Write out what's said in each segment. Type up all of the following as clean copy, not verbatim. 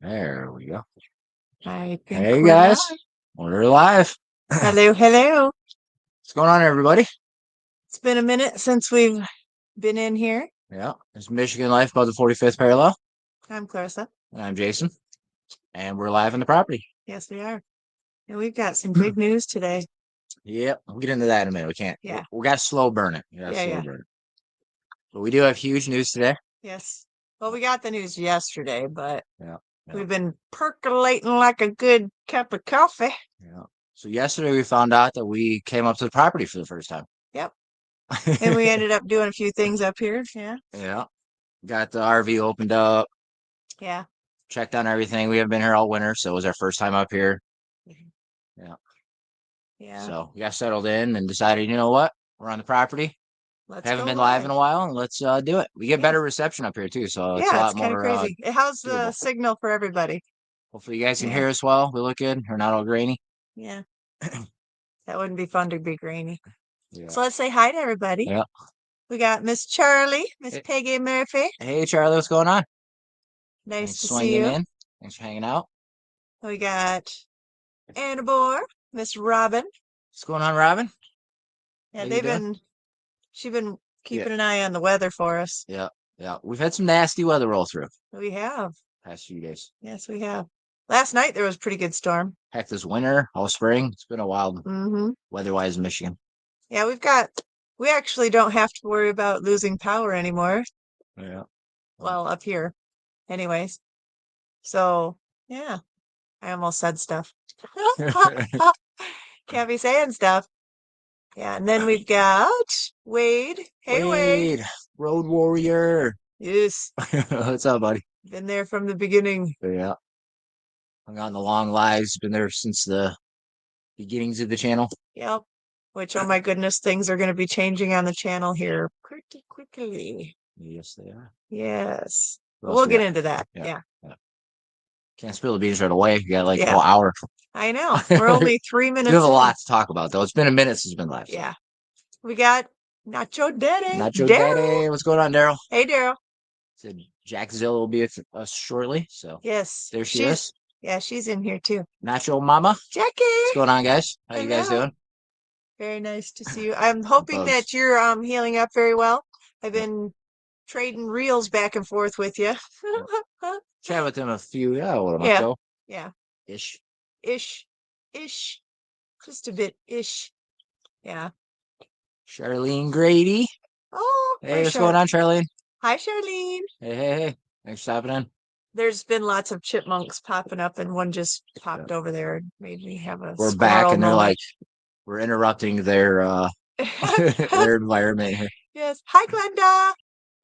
There we go. I think Hey we're guys, live. we're live. Hello, hello. What's going on, everybody? It's been a minute since we've been in here. Yeah, it's Michigan Life above the 45th parallel. I'm Clarissa. And I'm Jason, and we're live on the property. Yes, we are. And we've got some big news today. Yep, we'll get into that in a minute. We can't. Yeah. We got to slow burn it. Yeah. But we do have huge news today. Yes. Well, we got the news yesterday, but Yeah. we've been percolating like a good cup of coffee. Yeah. So yesterday we found out that we came up to the property for the first time. Yep. And we ended up doing a few things up here. Yeah. Yeah. Got the RV opened up. Yeah. Checked on everything. We haven't been here all winter, so it was our first time up here. Yeah. Yeah. So we got settled in and decided, you know what? We're on the property. Haven't been live in a while, and let's do it. We get better reception up here too, so it's a lot kind of more crazy. How's the doable. signal for everybody? Hopefully you guys can hear us well. We look good. We're not all grainy. Yeah. That wouldn't be fun to be grainy. Yeah. So let's say hi to everybody. Yeah. We got Miss Charlie, Miss Peggy Murphy. Hey Charlie, what's going on? Nice to swinging see you. In. Thanks for hanging out. We got Anna Bohr, Miss Robin. What's going on, Robin? Yeah, she's been keeping an eye on the weather for us. Yeah. We've had some nasty weather roll through. We have. Past few days. Yes, we have. Last night there was a pretty good storm. Heck, this winter, all spring. It's been a wild weather-wise in Michigan. Yeah, we actually don't have to worry about losing power anymore. Yeah. Well, up here. Anyways. So, yeah. I almost said stuff. Can't be saying stuff. Yeah, and then we've got Wade. Hey, Wade. Road warrior. Yes. What's up, buddy? Been there from the beginning. Yeah. Hung on the long lives. Been there since the beginnings of the channel. Yep. Which, oh my goodness, things are going to be changing on the channel here pretty quickly. Yes, they are. Yes. We'll get into that. Yeah. Can't spill the beans right away. You got like a whole hour. I know. We're only 3 minutes. We have a lot to talk about, though. It's been a minute since it's been live. Yeah. We got Nacho Daddy. Nacho Daddy. What's going on, Daryl? Hey, Daryl. Said Jack Zilla will be with us shortly. So yes, there she is. Yeah, she's in here too. Nacho Mama. Jackie. What's going on, guys? How you guys doing? Very nice to see you. I'm hoping that you're healing up very well. I've been trading reels back and forth with you. Chat with them a few, what a month ago. Yeah. Ish. Just a bit ish. Yeah. Charlene Grady. Oh, hey, what's going on, Charlene? Hi, Charlene. Hey. Thanks for stopping in. There's been lots of chipmunks popping up, and one just popped over there and made me have a We're back, and they're like, we're interrupting their their environment here. Yes. Hi, Glenda.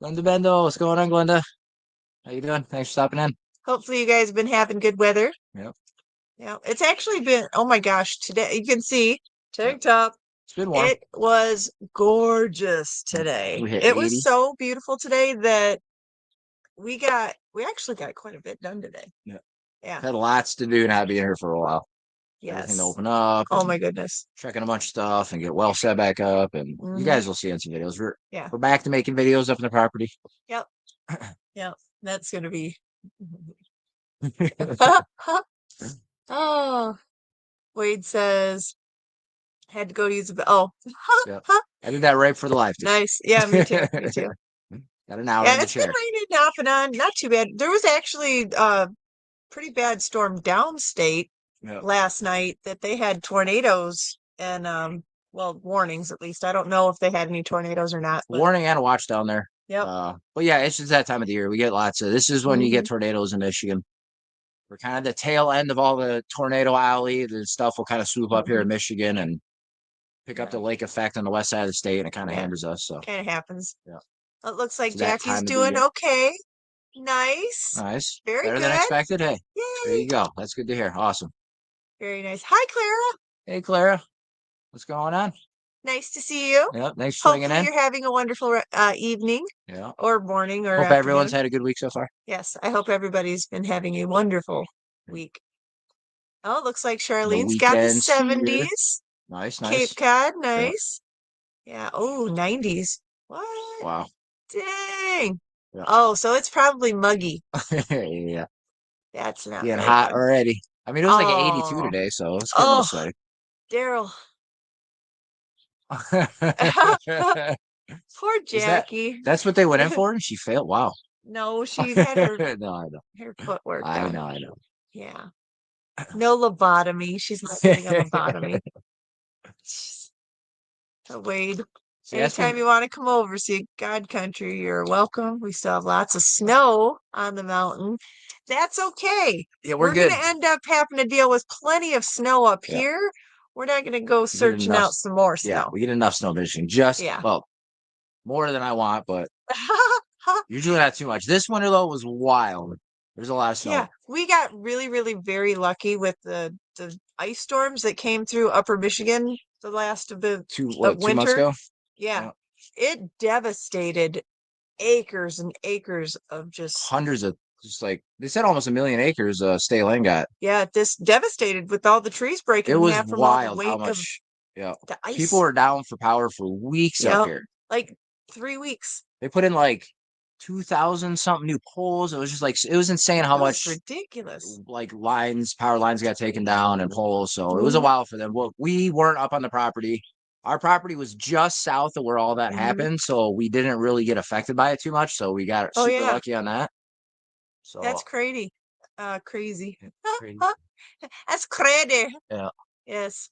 Glenda Bendo. What's going on, Glenda? How you doing? Thanks for stopping in. Hopefully you guys have been having good weather. Yep. Yeah. It's actually been, oh my gosh, today you can see tank top. It's been warm. It was gorgeous today. It was so beautiful today that we actually got quite a bit done today. Yeah. Had lots to do not being here for a while. Yes. Everything to open up. Oh my goodness. Checking a bunch of stuff and get well set back up. And you guys will see in some videos. We're back to making videos up in the property. Yep. Yep. That's going to be. Oh. Wade says, had to go to use a I did that right for the live. Nice. Yeah, me too. Me too. Got an hour. Yeah, it's been raining off and on. Not too bad. There was actually a pretty bad storm downstate last night that they had tornadoes and warnings at least. I don't know if they had any tornadoes or not. Warning and a watch down there. Yep. But yeah, it's just that time of the year. We get lots of. This is when you get tornadoes in Michigan. We're kind of the tail end of all the tornado alley. The stuff will kind of swoop up here in Michigan and pick up the lake effect on the west side of the state, and it kind of hammers us. So kind of happens. Yeah. It looks like Jackie's doing okay. Nice. Very better good. than expected. Hey, yay. There you go. That's good to hear. Awesome. Very nice. Hi, Clara. Hey, Clara. What's going on? Nice to see you. Yep. Thanks for swinging in. You're having a wonderful evening. Yeah. Or morning or hope afternoon. Everyone's had a good week so far. Yes. I hope everybody's been having a wonderful week. Oh, it looks like Charlene's got the 70s. Nice. Cape Cod. Nice. Yeah. Oh, 90s. What? Wow. Dang. Yeah. Oh, so it's probably muggy. Yeah. That's not Getting very hot fun. already. I mean, it was like 82 Oh, today, so it's getting a little oh, sweaty. Daryl. Poor Is that Jackie. that's what they went in for? And she failed. Wow. No, she had her No, I know. her footwork I done. know. I know. Yeah. No lobotomy. She's not getting a lobotomy. So Wade, So yeah, it's anytime been you want to come over, see God Country, you're welcome. We still have lots of snow on the mountain. That's okay. yeah, we're We're going good. to end up having to deal with plenty of snow up Yeah, here. We're not going to go we get searching enough. out some more Yeah, snow. we get enough snow fishing. Just Yeah. well, more than I want, but usually not too much. This winter though was wild. There's a lot of Yeah, snow. we got really, really very lucky with the ice storms that came through Upper Michigan the last of the of 2 months winter. ago. Yeah, Yeah, it devastated acres and acres of just hundreds of just like they said, almost 1 million acres. Stay Lane got. yeah, this devastated with all the trees breaking It in was half from all the wild how weight of much. Yeah, the people ice. were down for power for weeks up Yep, here. like 3 weeks. They put in like 2,000 something new poles. It was just like it was insane how It was much ridiculous. like power lines got taken down and poles. So it was a Mhm, while for them. Well, we weren't up on the property. Our property was just south of where all that mhm. happened, so we didn't really get affected by it too much. So we got Oh super yeah, lucky on that. So that's crazy. Crazy. crazy. That's crazy. Yeah, Yes.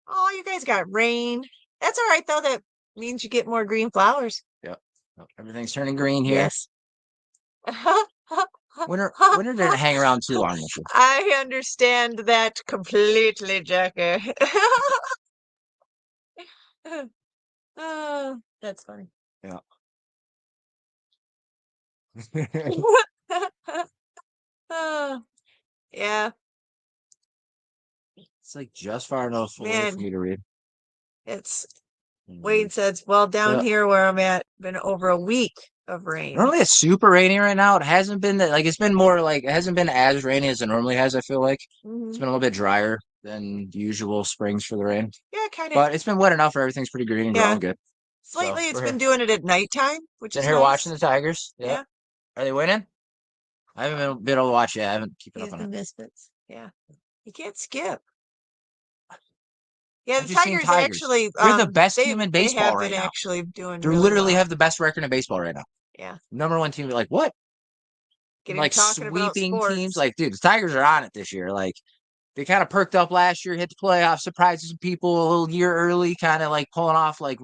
Oh, you guys got rain. That's all right though. That means you get more green flowers. yeah. Everything's turning green here. Yes. Winter didn't hang around too long this year. I understand that completely, Jackie. Oh, that's funny. Yeah. Oh, yeah, It's like just far enough away for man, me to read. it's Mm. Wade says, well, down Yeah. here where I'm at, been over a week of rain. Normally it's super rainy right now. It hasn't been that like it's been more like it hasn't been as rainy as it normally has, I feel like. It's Hmm. been a little bit drier than usual springs for the rain. Yeah, kind of. But it's been wet enough where everything's pretty green and Yeah. growing good. So Lately, it's we're been here. doing it at nighttime, which Sitting is here watching nice. the Tigers. Yeah. Yeah. Are they winning? I haven't been able to watch yet. I haven't keeping up He's on the it. Misfits. Yeah. You can't skip. Yeah, I'm the just seeing Tigers Tigers. actually, They're the best they team in they baseball have been right now. actually doing They really literally well. have the best record in baseball right now. Yeah. Number one team. Like what? Getting Like talking about sweeping teams. sports. Like, dude, the Tigers are on it this year. Like they kind of perked up last year, hit the playoffs, surprised some people a little year early, kind of like pulling off like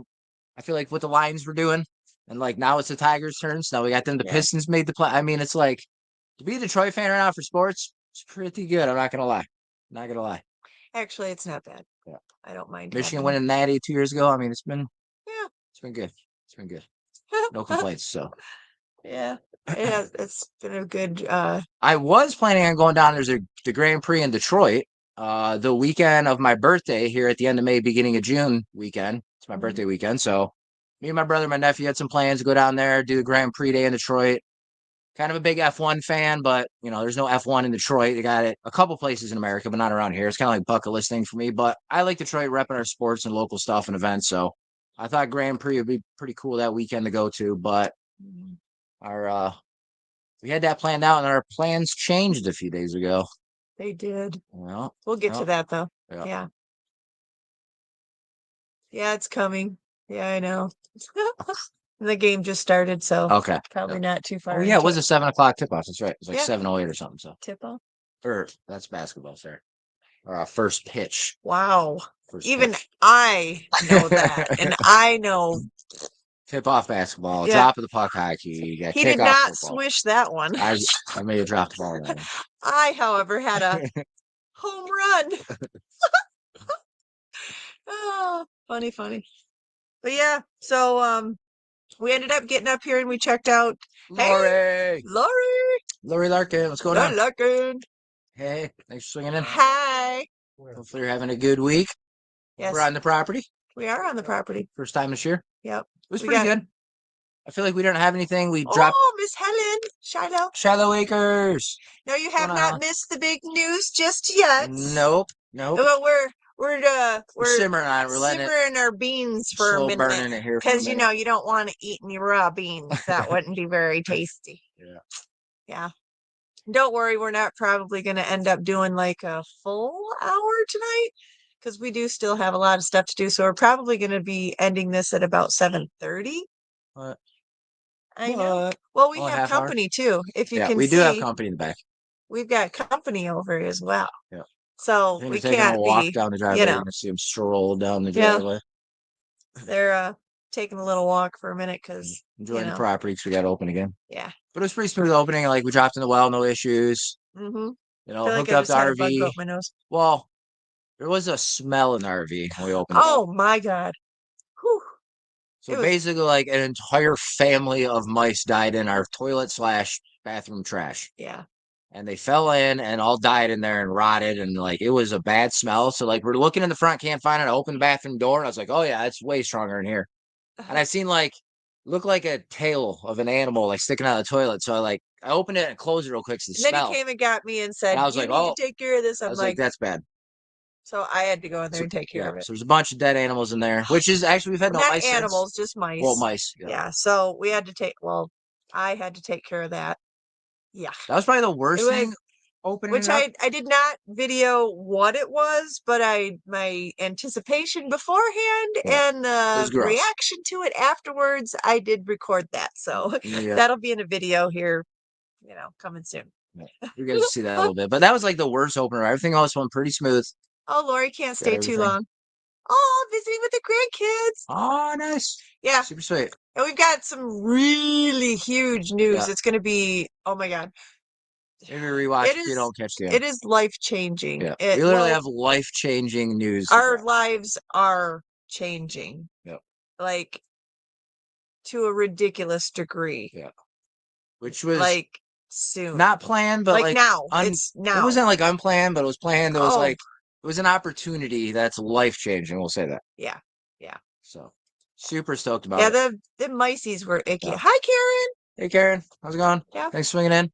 I feel like what the Lions were doing. And like now it's the Tigers' turn. So now we got them. The Yeah. Pistons made the play. I mean, it's like to be a Detroit fan right now for sports, it's pretty good. I'm not gonna lie. Not gonna lie. Actually, it's not bad. Yeah. I don't mind Michigan having. winning Natty 2 years ago. I mean, Yeah. it's been good. It's been good. No complaints. So Yeah. It's been a good I was planning on going down. There's the Grand Prix in Detroit. The weekend of my birthday here at the end of May, beginning of June weekend. It's my mhm. birthday weekend. So me and my brother, my nephew had some plans to go down there, do the Grand Prix day in Detroit. Kind of a big F1 fan, but you know, there's no F1 in Detroit. They got it a couple places in America, but not around here. It's kind of like bucket list thing for me. But I like Detroit repping our sports and local stuff and events. So I thought Grand Prix would be pretty cool that weekend to go to. But Mhm. our we had that planned out and our plans changed a few days ago. They did. Well, We'll get to well, that though. yeah. Yeah. Yeah, it's coming. Yeah, I know. The game just started, so Okay. probably Yeah. not too Oh far yeah, it into was it. a 7 o'clock tip off. That's right. It was like Yeah, 7:08 or something. So tip off. or that's basketball, sorry. Or first pitch. Wow. First Even pitch. I know that. And I know, Tip off basketball, yeah, drop of the puck hockey, you got he did kickoff not football. swish that one. I may have dropped the ball on that one. I, however, had a home run. Oh, funny, funny. But yeah, so we ended up getting up here and we checked out. Hey, Lori! Lori, Lori Larkin, what's going good on? looking. Hey, thanks for swinging in. Hi. Hopefully you're having a good week. We're Yes, on the property. we are on the property. First time this year. Yep. It was We pretty got, good. I feel like we didn't have anything. We dropped oh, Miss Helen, Shiloh. Shallow Acres. No, you What's going have on, not Helen? missed the big news just yet. Nope. Nope. Well, We're we're simmering on it. We're letting it simmering our beans for a slow minute burning it here for a because you minute. know you don't want to eat any raw beans. That wouldn't be very tasty. Yeah. Yeah. Don't worry, we're not probably going to end up doing like a full hour tonight because we do still have a lot of stuff to do. So we're probably going to be ending this at about 7:30. What? I know. What? Well, we Only have half hour? company too. If you Yeah, can we do have see, company in the back. we've got company over as well. Yeah. I So think we they're taking a can't walk be, down the you driveway. You're know, gonna see them stroll down the yeah, driveway. they're taking a little walk for a minute because, Enjoying the property because we got open again. yeah. But it was pretty smooth opening. Like we dropped in the well, no issues. Mm-hmm. You I know, feel like hooked I up just the had a bug go RV. up my nose. Well, there was a smell in the RV when we opened it up. Oh my God. Whew. So It was, basically, like an entire family of mice died in our toilet slash bathroom trash. yeah. And they fell in and all died in there and rotted. And like it was a bad smell. So like we're looking in the front, can't find it. I opened the bathroom door and I was like, oh yeah, it's way stronger in here. And I seen like look like a tail of an animal like sticking out of the toilet. So I opened it and closed it real quick to And then he smell. came and got me and And said, I was "You like, need to oh, take care of this." I I'm was like, like, that's bad. so I had to go in there So and take care yeah, of it. so there's a bunch of dead animals in there, which is actually we've had no Not mice since. animals, just mice. Well, mice. Yeah. Yeah. So we had to take, well, I had to take care of that. Yeah. That was probably the It worst was, thing opening which it up. I did not video what it was, but my anticipation beforehand Yeah, and it the was gross. reaction to it afterwards, I did record that. So Yeah. that'll be in a video here, coming soon. Yeah. You guys will see that a little bit. But that was like the worst opener. Everything else went pretty smooth. Oh, Lori can't Got stay too everything. long. Oh, visiting with the grandkids. Oh, nice. Yeah. Super sweet. And we've got some really huge news. Yeah. It's going to be, oh my God. Maybe rewatch It if you is, don't catch the end. it is life changing. Yeah. It, We literally well, have life changing news. our lives are changing. Yep. Like to a ridiculous degree. Yeah. Which was like soon. not planned, but like now. It's now. It wasn't like unplanned, but it was planned. It was Oh. like it was an opportunity that's life changing. We'll say that. Yeah. Yeah. So super stoked about Yeah, it. the mices were icky. Yeah. Hi, Karen. Hey Karen, how's it going? Yeah. Thanks for swinging in.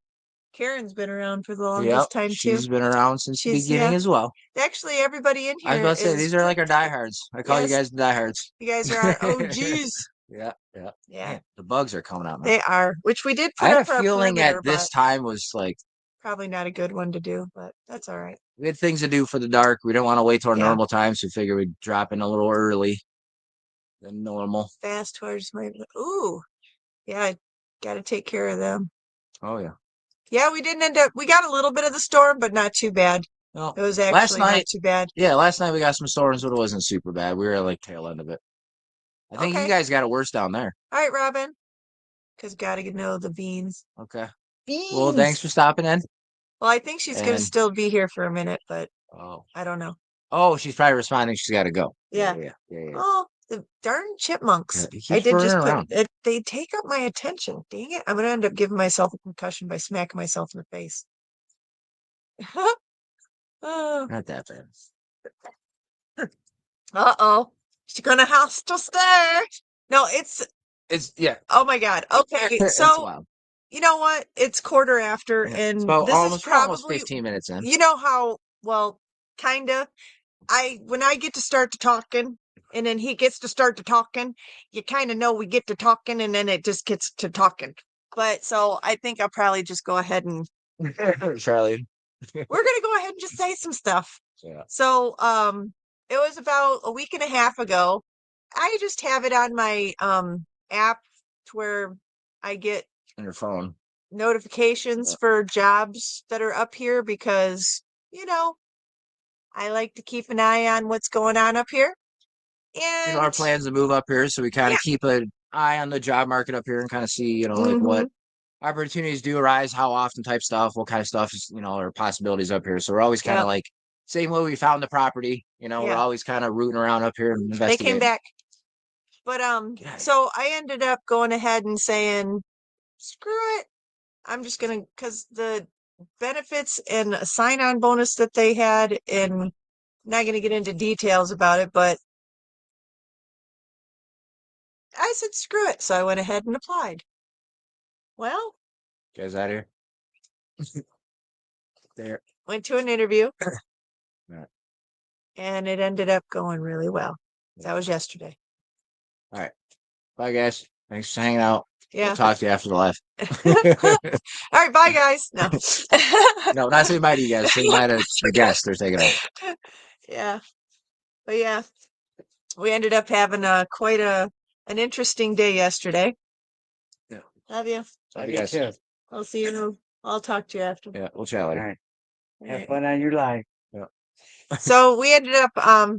Karen's been around for the longest Yep, time too. she's been around since the beginning as well. Actually, everybody in I was here about to say is these are like our diehards. I call you guys the diehards. You guys are our OGs. Yeah, yeah. Yeah. Man, the bugs are coming out now. They are, which we did I put had up a our feeling perimeter, at this but time was like probably not a good one to do, but that's all right. we had things to do for the dark. We didn't want to wait till our Yeah. normal time, so we figured we'd drop in a little early than normal. Fast towards my, ooh, yeah, I got to take care of them. Oh yeah. Yeah, we didn't end up, we got a little bit of the storm, but not too bad. No, It was last actually not night, too bad. yeah, last night we got some storms, but it wasn't super bad. We were at like tail end of it. I think you Okay. guys got it worse down there. All right, Robin. Because got to know the beans. Okay. Beans. Well, thanks for stopping in. Well, I think she's going to And- still be here for a minute, but Oh, I don't know. oh, she's probably responding. She's got to go. Yeah. Yeah. Oh, the darn chipmunks. Yeah, he I keeps did just running put around. it, they take up my attention. Dang it. I'm going to end up giving myself a concussion by smacking myself in the face. Oh. Not that bad. Uh-oh. She's going to have to stay. No, it's, Yeah. oh my God. Okay. It's So, wild. you know what? It's quarter after, Yeah, and it's about this is almost probably, 15 minutes in. you know how, well, kind of, when I get to start to talking, and then he gets to start to talking, you kind of know we get to talking, and then it just gets to talking. But so I think I'll probably just go ahead and Charlie. we're gonna go ahead and just say some stuff. Yeah. So it was about a week and a half ago. I just have it on my app to where I get On your phone. notifications for jobs that are up here because, I like to keep an eye on what's going on up here. And Our plans to move up here, so we kind of keep an eye on the job market up here and kind of see, like what opportunities do arise, how often type stuff, what kind of stuff is, or possibilities up here. So we're always kind of like same way we found the property, we're always kind of rooting around up here and investigating. They came back. But so I ended up going ahead and saying, screw it. I'm just gonna, because the benefits and a sign-on bonus that they had, and not gonna get into details about it, but I said screw it. So I went ahead and applied. Well, you guys out here. There. Went to an interview. Right. And it ended up going really well. That was yesterday. All right. Bye guys. Thanks for hanging out. Yeah. We'll talk to you after the live. All right, bye guys. No. No, not saying bye to you guys. Saying bye to the guests. They're taking off. Yeah. But yeah, we ended up having quite an interesting day yesterday. Yeah. Have you? Bye, you guys. I'll see you. I'll talk to you after. Yeah, we'll chat later. All right. All Have right. fun on your life. So we ended up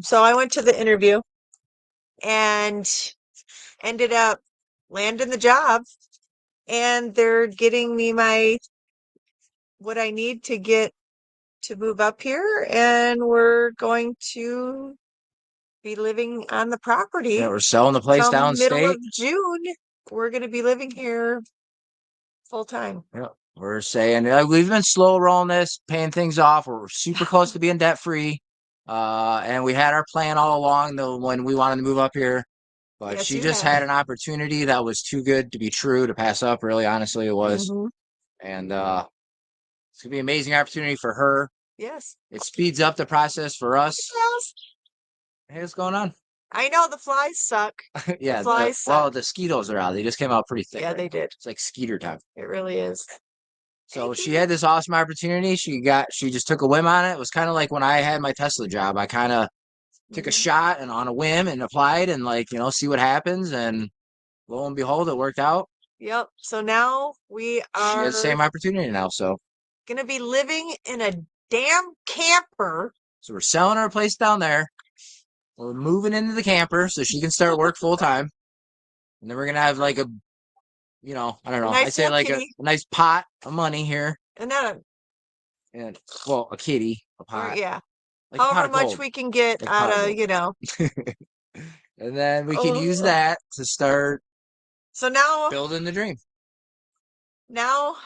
so I went to the interview and ended up landing the job, and they're getting me what I need to get to move up here, and we're going to be living on the property Yeah, we're selling the place come middle downstate. of June. We're going to be living here full time. Yeah, we're saying we've been slow rolling this, paying things off. We're super close to being debt free. And we had our plan all along though when we wanted to move up here. But Yes, she you just have. had an opportunity that was too good to be true to pass up. Really, honestly, it was. Mhm. And it's gonna be an amazing opportunity for her. Yes. It speeds up the process for us. Yes. Hey, what's going on? I know the flies suck. Yeah, flies well, suck. the mosquitoes are out. They just came out pretty thick. Yeah, right they now. did. It's like skeeter time. It really is. So Thank she you. had this awesome opportunity. She just took a whim on it. It was kind of like when I had my Tesla job. I kind of took a Mhm. shot and on a whim and applied and see what happens. And lo and behold, it worked out. Yep. So now we She has are the same opportunity now. So going to be living in a damn camper. we're selling our place down there. We're moving into the camper so she can start work full time. And then we're gonna have like I don't know. Nice I'd say little like a kitty. nice pot of money here. And then, And a kitty, a pot. yeah, Like a pot however of much gold. we can get Like out pot of of, gold. And then we can use Oh. that to start So now, building the dream. now,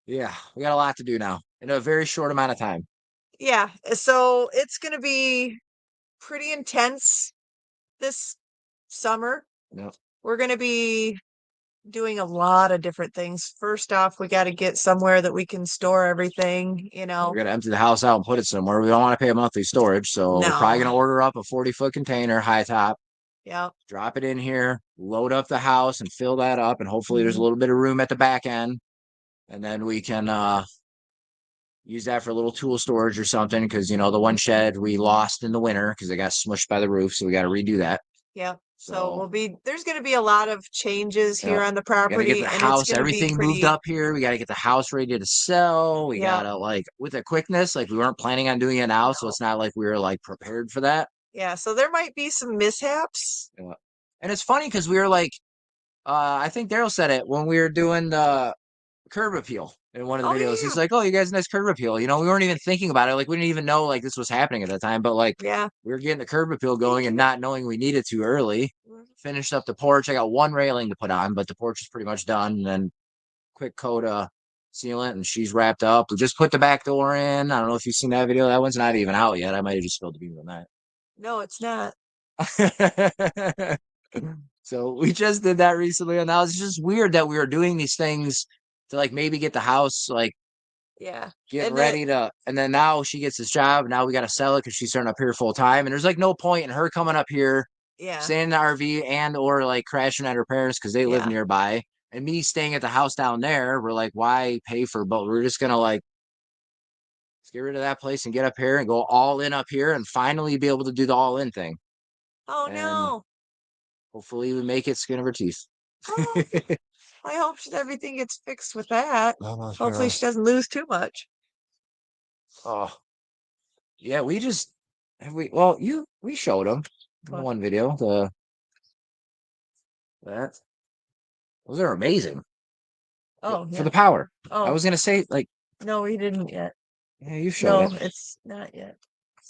Yeah, we got a lot to do now in a very short amount of time. yeah. So it's going to be pretty intense this summer. Yep. We're going to be doing a lot of different things. First off, we got to get somewhere that we can store everything, We're gonna empty the house out and put it somewhere. We don't want to pay a monthly storage, so we're probably gonna No. order up a 40-foot container, high top, Yep. drop it in here, load up the house, and fill that up. And hopefully, there's a Mhm. little bit of room at the back end, and then we can use that for a little tool storage or something. Because the one shed we lost in the winter because it got smushed by the roof, so we got to redo that. Yep. So So there's going to be a lot of changes here yeah, on the we gotta get property, the and it's house, going to be everything moved pretty, up here. We gotta get the house ready to sell. We yeah, gotta with a quickness, we weren't planning on doing it now, so no. it's not like we were prepared for that. Yeah. So there might be some mishaps. Yeah. And it's funny because we were I think Daryl said it when we were doing the curb appeal in one of the Oh, videos. yeah. He's like, "Oh, you guys, nice curb appeal." We weren't even thinking about it. We didn't even know this was happening at the time. But Yeah. we were getting the curb appeal going and not knowing we needed to early. Finished up the porch. I got one railing to put on, but the porch is pretty much done. And then quick coat sealant, and she's wrapped up. We just put the back door in. I don't know if you've seen that video. That one's not even out yet. I might have just spilled the beans on No, it's not. that. So we just did that recently, and now it's just weird that we were doing these things to maybe get the house Yeah. getting And ready to, and then now she gets this job. Now we got to sell it because she's starting up here full time, and there's no point in her coming up here, yeah. staying in the RV and or crashing at her parents because they live Yeah. nearby, and me staying at the house down there. We're why pay for both? We're just gonna let's get rid of that place and get up here and go all in up here and finally be able to do the all in thing. Oh, And no. hopefully we make it skin of her teeth. Oh, I hope everything gets fixed with that. Oh, Hopefully she doesn't lose too much. oh, yeah, we just we showed them in the What? one video that those are amazing. Oh, For yeah. the power. I Oh, was gonna say no, we didn't yet. yeah, you showed No, it's not yet.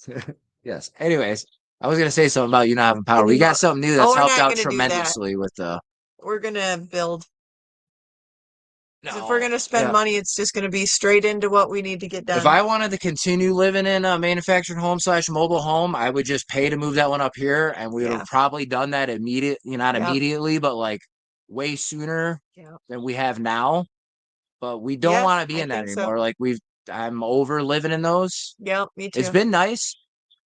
it. Yes. Anyways, I was gonna say something about you not having power. And We you got want- something new Oh, that's we're helped not out gonna do that. tremendously with the. We're gonna build. 'Cause if No, we're gonna spend yeah. money, it's just gonna be straight into what we need to get done. If I wanted to continue living in a manufactured home / mobile home, I would just pay to move that one up here, and we would Yeah. have probably done that not Yep. immediately, but way sooner Yeah. than we have now. But we don't Yes, want to be I in that think so. anymore. I'm over living in those. Yep, me too. It's been nice.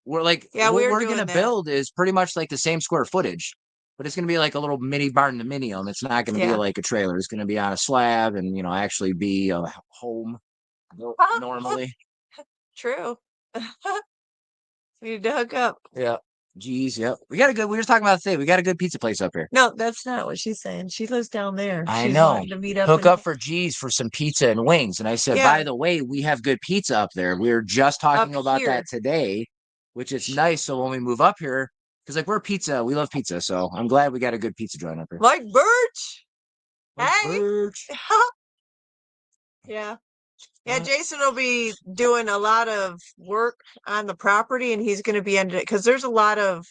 We're Yeah, what we're we're doing gonna that. build is pretty much the same square footage. but it's gonna be like a little mini barn-dominium. It's not gonna be Yeah. like a trailer. It's gonna be on a slab and actually be a home normally. True. We need to hook up. Yeah. Geez, yep. We were just talking about today. We got a good pizza place up here. No, that's not what she's saying. She lives down there. I She's know. wanting to meet up Hook and up for G's for some pizza and wings. And I said, Yeah. by the way, we have good pizza up there. We were just talking Up about here. that today, which is nice. So when we move up here, because like we love pizza. So I'm glad we got a good pizza joint up here. Mike Birch. Mike Hey. Birch. Yeah. Yeah, Jason will be doing a lot of work on the property, and he's going to be ended because there's a lot of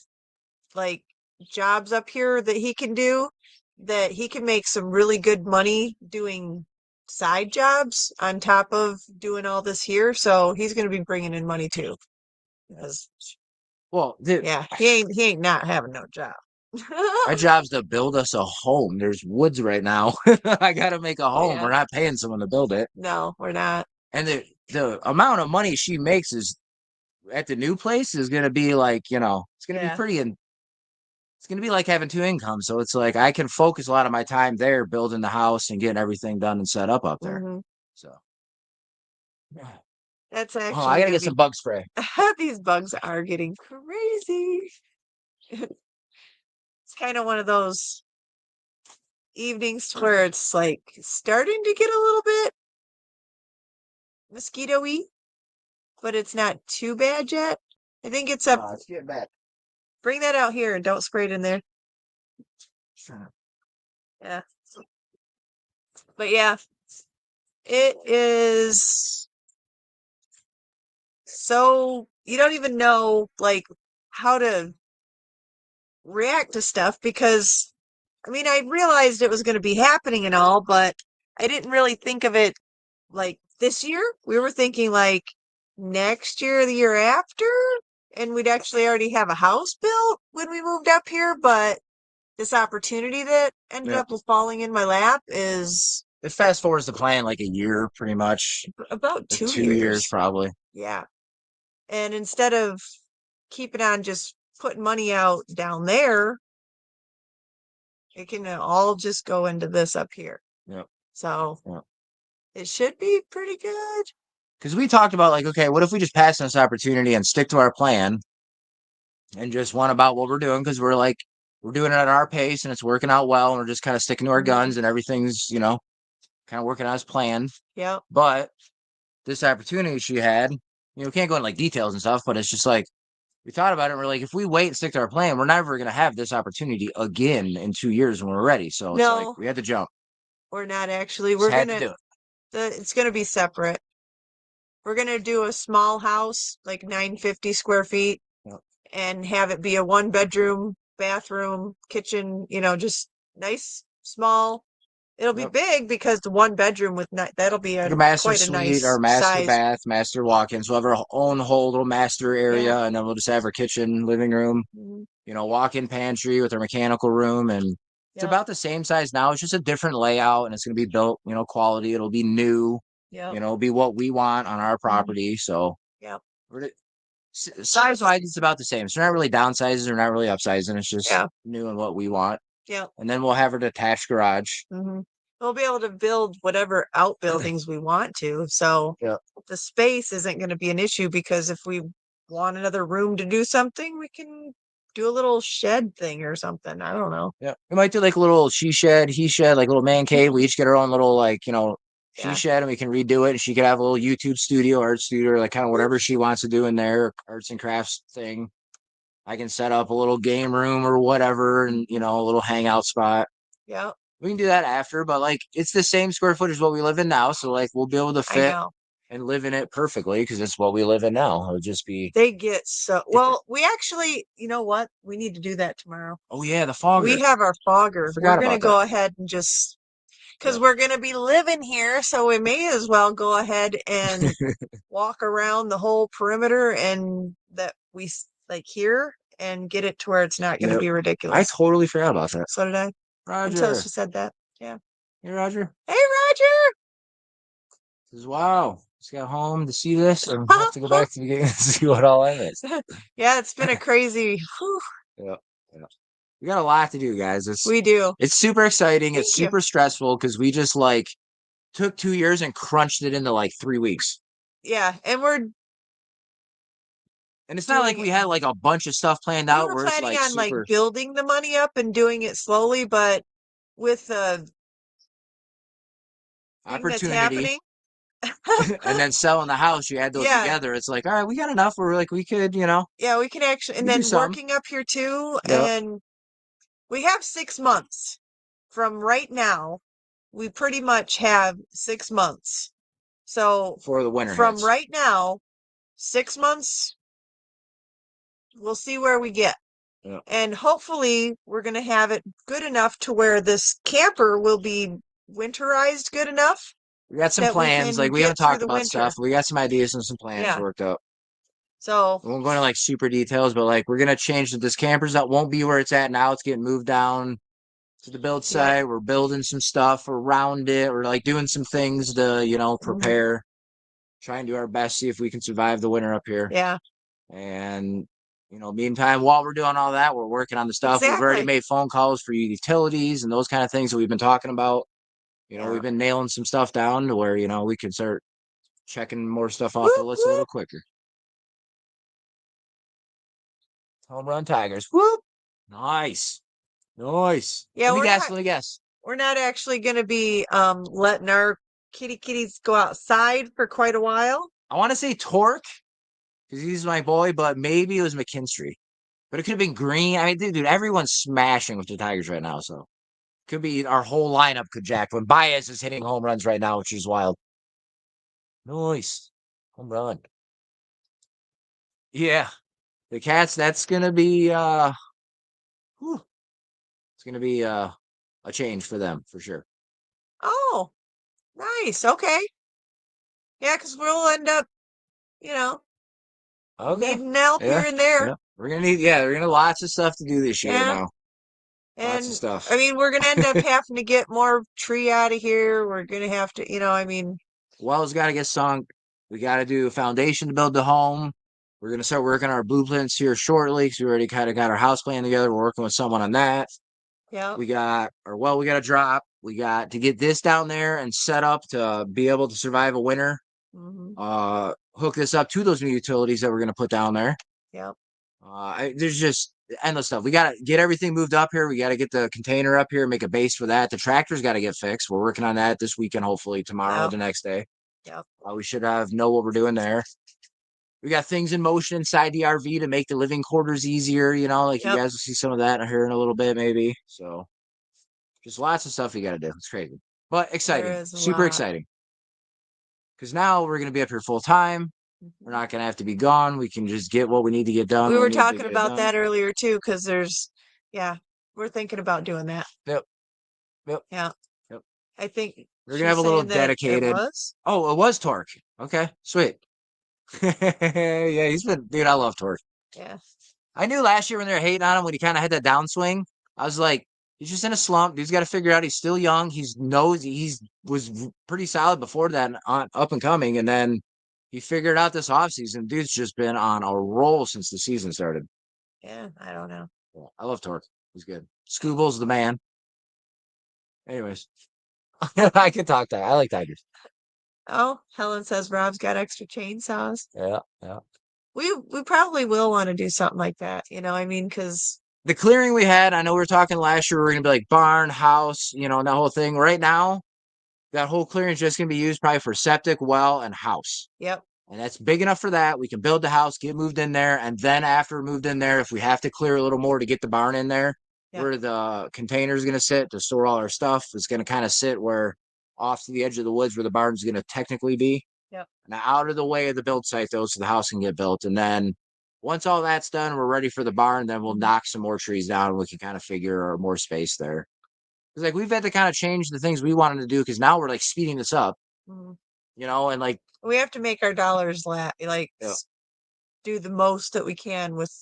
like jobs up here that he can do that he can make some really good money doing side jobs on top of doing all this here. So he's going to be bringing in money too. Well, dude, yeah, he ain't not having no job. my job's to build us a home. There's woods right now. I got to make a home. Yeah. We're not paying someone to build it. No, we're not. And the amount of money she makes is at the new place is going to be like, it's going to be pretty, and it's going to be like having two incomes. So it's like I can focus a lot of my time there building the house and getting everything done and set up there. Mm-hmm. So that's actually. I got to get some bug spray. These bugs are getting crazy. It's kind of one of those evenings where it's like starting to get a little bit mosquito-y, but it's not too bad yet. I think it's up. It's getting bad. Bring that out here and don't spray it in there. Yeah. But yeah, it is so you don't even know like how to react to stuff because I mean, I realized it was going to be happening and all, but I didn't really think of it like this year. We were thinking like next year or the year after, and we'd actually already have a house built when we moved up here. But this opportunity that ended up falling in my lap is. It fast forwards the plan like a year, pretty much. About 2 years. 2 years, probably. Yeah. And instead of keeping on just putting money out down there, it can all just go into this up here. Yep. So it should be pretty good. Because we talked about like, okay, what if we just pass on this opportunity and stick to our plan and just want about what we're doing? Because we're doing it at our pace and it's working out well. And we're just kind of sticking to our guns and everything's, kind of working as planned. Yeah. But this opportunity she had, we can't go into like details and stuff, but it's just like, we thought about it and we're like, if we wait and stick to our plan, we're never going to have this opportunity again in 2 years when we're ready. So it's like, we had to jump. We're not actually. We're going to do it. It's going to be separate. We're going to do a small house, like 950 square feet, and have it be a 1-bedroom, bathroom, kitchen, just nice, small. It'll be big because the 1-bedroom with that'll be a master quite suite a nice or master size. bath, master walk-in. So we'll have our own whole little master area, and then we'll just have our kitchen, living room, walk-in pantry with our mechanical room, and it's about the same size now. It's just a different layout, and it's going to be built, quality. It'll be new. It'll be what we want on our property. So size-wise, it's about the same. So we're not really downsizing or not really upsizing. It's just new and what we want. Yeah. And then we'll have our detached garage. We'll be able to build whatever outbuildings we want to. So the space isn't going to be an issue because if we want another room to do something, we can do a little shed thing or something. I don't know. Yeah. We might do like a little she shed, he shed, like a little man cave. We each get our own little she shed, and we can redo it. And she could have a little YouTube studio, art studio, or like kind of whatever she wants to do in there, arts and crafts thing. I can set up a little game room or whatever, and a little hangout spot. Yeah. We can do that after, but like it's the same square footage as what we live in now. So like we'll be able to fit and live in it perfectly because it's what we live in now. It'll just be. They get so well. We actually, you know what? We need to do that tomorrow. Oh yeah, the fogger. We have our fogger. We're gonna go ahead and just because we're gonna be living here, so we may as well go ahead and walk around the whole perimeter and that we like here and get it to where it's not gonna be ridiculous. I totally forgot about that. So did I. Roger. Until she said that. Yeah. Hey, Roger. Hey, Roger. Says, wow. Just got home to see this and have to go back to the beginning to see what all that is. Yeah, it's been a crazy. Yeah. We got a lot to do, guys. We do. It's super exciting. Thank It's you. super stressful because we just like took 2 years and crunched it into like 3 weeks. Yeah, and we're And it's not like doing we it. had like a bunch of stuff planned We out were where it's planning like on like super building the money up and doing it slowly, but with the thing that's opportunity. happening. And then selling the house, you add those Yeah, together. It's like, all right, we got enough where like we could, yeah, we can actually, we and could do then some. working up here too, Yeah. and we have 6 months from right now. We pretty much have 6 months. So Before the winter from hits. right now, 6 months, we'll see where we get. Yeah. And hopefully we're going to have it good enough to where this camper will be winterized good enough We got some that we plans. can Like we get haven't through talked the about winter. stuff. We got some ideas and some plans Yeah. worked up. So We won't go into like super details, but like we're gonna change this campers that won't be where it's at now. It's getting moved down to the build yeah. site. We're building some stuff around it. We're like doing some things to, prepare, try and do our best, see if we can survive the winter up here. Yeah. And meantime, while we're doing all that, we're working on the stuff. We've already Exactly. made phone calls for utilities and those kind of things that we've been talking about. Yeah. We've been nailing some stuff down to where, we can start checking more stuff off the Whoop, list a little whoop. quicker. Home run Tigers. Whoop. Nice. Nice. Yeah, Let me guess. Let me guess. we're not actually going to be letting our kitties go outside for quite a while. I want to say Torque because he's my boy, but maybe it was McKinstry. But it could have been Green. I mean, dude, everyone's smashing with the Tigers right now. So could be our whole lineup could jack when Baez is hitting home runs right now, which is wild. Nice. Home run. Yeah. The Cats, that's gonna be it's gonna be a change for them for sure. Oh, nice. Okay. Yeah, because we'll end up, Okay. needing help Yeah. here and there. Yeah. We're gonna lots of stuff to do this year Yeah. now. Lots of And stuff. I mean, we're going to end up having to get more tree out of here. We're going to have to, I mean, Wells got to get sunk. We got to do a foundation to build the home. We're going to start working our blueprints here shortly because we already kind of got our house plan together. We're working with someone on that. yeah. We got our well, we got to drop. We got to get this down there and set up to be able to survive a winter. Hook this up to those new utilities that we're going to put down there. Yep. There's just endless stuff. We got to get everything moved up here. We got to get the container up here, make a base for that. The tractor's got to get fixed. We're working on that this weekend, hopefully tomorrow or the next day. Yep. We should know what we're doing there. We got things in motion inside the RV to make the living quarters easier. Like you guys will see some of that here in a little bit, maybe. So just lots of stuff you got to do. It's crazy, but exciting, super exciting. Because now we're going to be up here full time. We're not going to have to be gone. We can just get what we need to get done. We were talking about that earlier too, because we're thinking about doing that. Yep. Yeah. Yep. I think we're going to have a little dedicated. It was? Oh, it was Torque. Okay, sweet. Yeah, he's been, dude, I love Torque. Yeah. I knew last year when they were hating on him when he kind of had that downswing, I was like, he's just in a slump. Dude's got to figure out he's still young. He's was pretty solid before that, up and coming, and then he figured out this offseason. Dude's just been on a roll since the season started. Yeah, I don't know. Yeah, I love Torque. He's good. Scooble's the man. Anyways, I can talk to. I like Tigers. Oh, Helen says Rob's got extra chainsaws. Yeah. We probably will want to do something like that, I mean, because the clearing we had, I know we were talking last year, we were going to be like barn, house, and that whole thing. Right now, that whole clearing is just going to be used probably for septic, well, and house. Yep. And that's big enough for that. We can build the house, get moved in there, and then after we moved in there, if we have to clear a little more to get the barn in there, where the container is going to sit to store all our stuff, it's going to kind of sit where off to the edge of the woods where the barn's going to technically be. Yep. Now out of the way of the build site though, so the house can get built. And then once all that's done, we're ready for the barn. Then we'll knock some more trees down and we can kind of figure more space there. Because like we've had to kind of change the things we wanted to do because now we're like speeding this up. And like we have to make our dollars do the most that we can with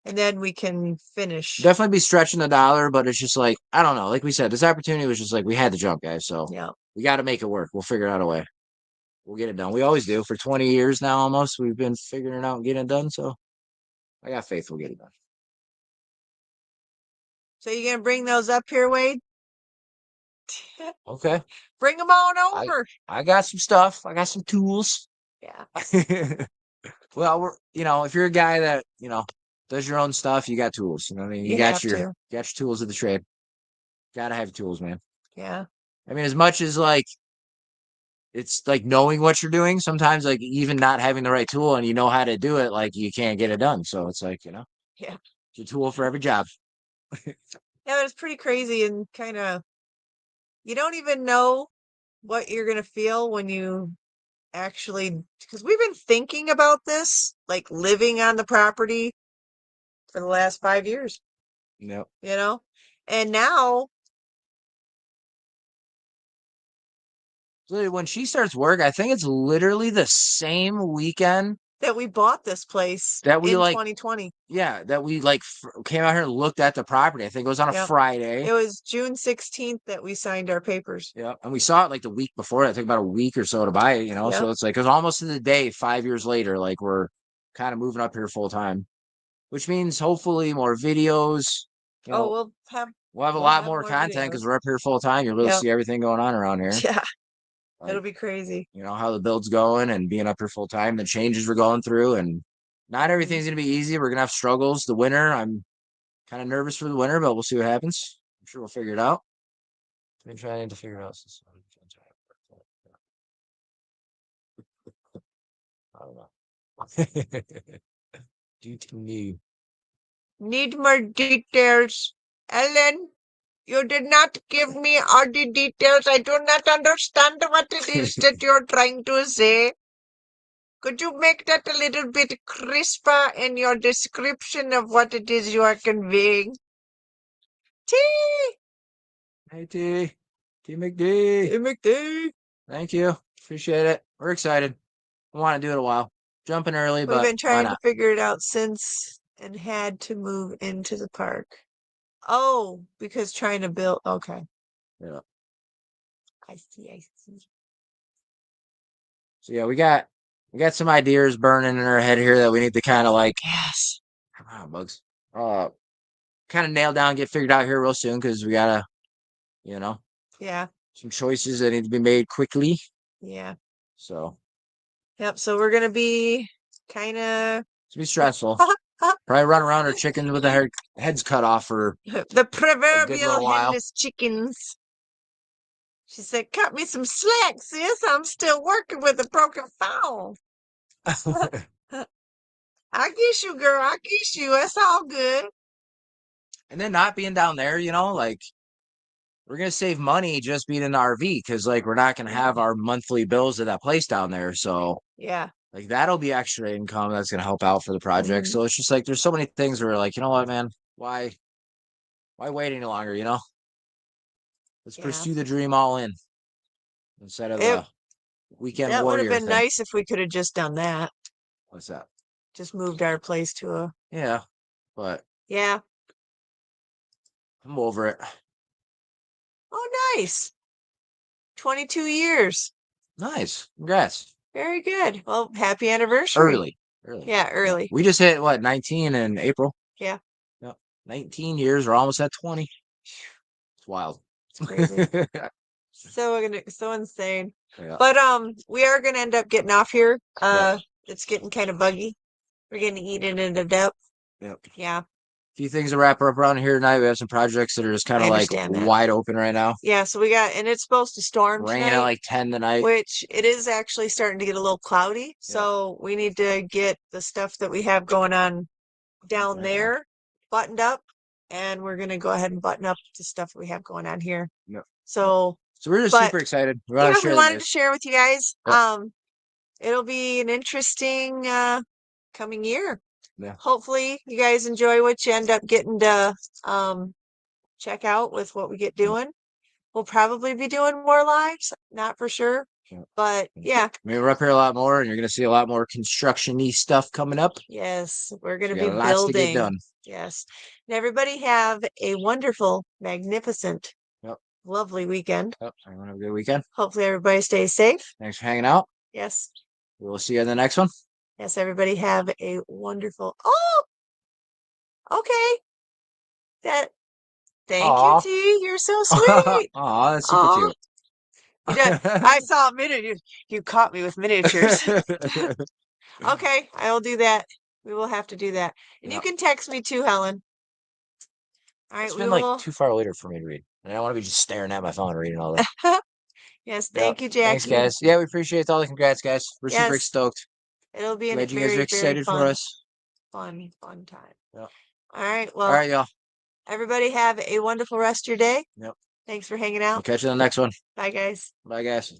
and then we can finish. Definitely be stretching the dollar, but it's just like, I don't know. Like we said, this opportunity was just like we had to jump, guys. So we got to make it work. We'll figure out a way. We'll get it done. We always do. For 20 years now almost, we've been figuring it out and getting it done. So I got faith we'll get it done. So you gonna bring those up here, Wade? Okay. Bring them on over. I got some stuff. I got some tools. Yeah. Well, if you're a guy that, does your own stuff, you got tools. You know what I mean? You got have your to. tools of the trade. Gotta have tools, man. Yeah. I mean, as much as like it's like knowing what you're doing, sometimes like even not having the right tool and you know how to do it, like you can't get it done. So it's like, Yeah. it's a tool for every job. Yeah, it's pretty crazy and kind of, you don't even know what you're going to feel when you actually, because we've been thinking about this, like living on the property for the last 5 years, Yep. and now, So when she starts work, I think it's literally the same weekend that we bought this place that we in like, 2020. that we like came out here and looked at the property. I think it was on a Yep. Friday. It was June 16th that we signed our papers. Yeah. And we saw it like the week before. I think about a week or so to buy it, Yep. So it's like, it was almost to the day 5 years later, like we're kind of moving up here full time, which means hopefully more videos. We'll have a lot more content because videos. we're up here full time. You'll really Yep. see everything going on around here. Yeah. Like, It'll be crazy. How the build's going and being up here full time, the changes we're going through, and not everything's going to be easy. We're going to have struggles. The winter, I'm kind of nervous for the winter, but we'll see what happens. I'm sure we'll figure it out. I've been trying to figure it out since I don't know. Due to new. Need more details. Ellen, you did not give me all the details. I do not understand what it is that you're trying to say. Could you make that a little bit crisper in your description of what it is you are conveying? T. Hey, T. T McD. T McD. Thank you. Appreciate it. We're excited. We want to do it a while. Jumping early, We've but been why trying to not? figure it out since and had to move into the park. Oh, because trying to build. Okay. Yeah. I see. So yeah, we got some ideas burning in our head here that we need to kind of like, Yes. come on, bugs. Kind of nail down, get figured out here real soon because we gotta, Yeah. some choices that need to be made quickly. Yeah. So Yep. So we're gonna be kind of it's gonna be stressful. Probably run around our chickens with their heads cut off for the proverbial little while. headless chickens. She said, "Cut me some slack, sis. I'm still working with a broken phone." I guess you, girl. I guess you. That's all good. And then not being down there, like we're gonna save money just being in the RV because like we're not gonna have our monthly bills at that place down there. So Yeah. like that'll be extra income that's gonna help out for the project. So it's just like there's so many things where we're like, you know what, man, why wait any longer? Let's pursue the dream all in instead of the weekend That would have warrior been thing. nice if we could have just done that. What's that? Just moved our place to a. Yeah, but Yeah. I'm over it. Oh, nice. 22 years. Nice. Congrats. Very good. Well, happy anniversary. Early. Yeah, early. We just hit what, 19 in April? Yeah. Yep. 19 years. We're almost at 20. It's wild. It's crazy. So insane. Yeah. But we are gonna end up getting off here. It's getting kind of buggy. We're gonna eat it into depth. Yep. Yeah. A few things to wrap up around here tonight. We have some projects that are just kind of like wide open right now. Yeah, so we got, and it's supposed to storm Rain tonight, at like 10 tonight. which it is actually starting to get a little cloudy. So we need to get the stuff that we have going on down there buttoned up, and we're gonna go ahead and button up the stuff we have going on here. Yep. So we're just super excited. We wanted to share with you guys. It'll be an interesting coming year. Yeah. Hopefully you guys enjoy what you end up getting to check out with what we get doing. We'll probably be doing more lives, not for sure. But yeah. I mean, we're up here a lot more and you're gonna see a lot more construction-y stuff coming up. Yes, we're gonna be building. Lots to get done. Yes. And everybody have a wonderful, magnificent, lovely weekend. Everyone have a good weekend. Hopefully everybody stays safe. Thanks for hanging out. Yes. We'll see you in the next one. Yes, everybody have a wonderful. Oh, okay. That Thank you, Aw. T. You're so sweet. Aw, that's super Aw. cute. I saw a minute. You caught me with miniatures. Okay, I will do that. We will have to do that. And you Yeah. can text me too, Helen. All right, It's we been like will. too far later for me to read. And I don't want to be just staring at my phone reading all that. Yes, Yep. thank you, Thanks, Jackie. guys. Yeah, we appreciate all the congrats, guys. We're super Yes, stoked. it'll be a Glad you guys are very, very excited for us. fun time. Yep. All right, All well, right, y'all. everybody have a wonderful rest of your day. Yep. Thanks for hanging We'll out. catch you in the next one. Bye, guys. Bye, guys.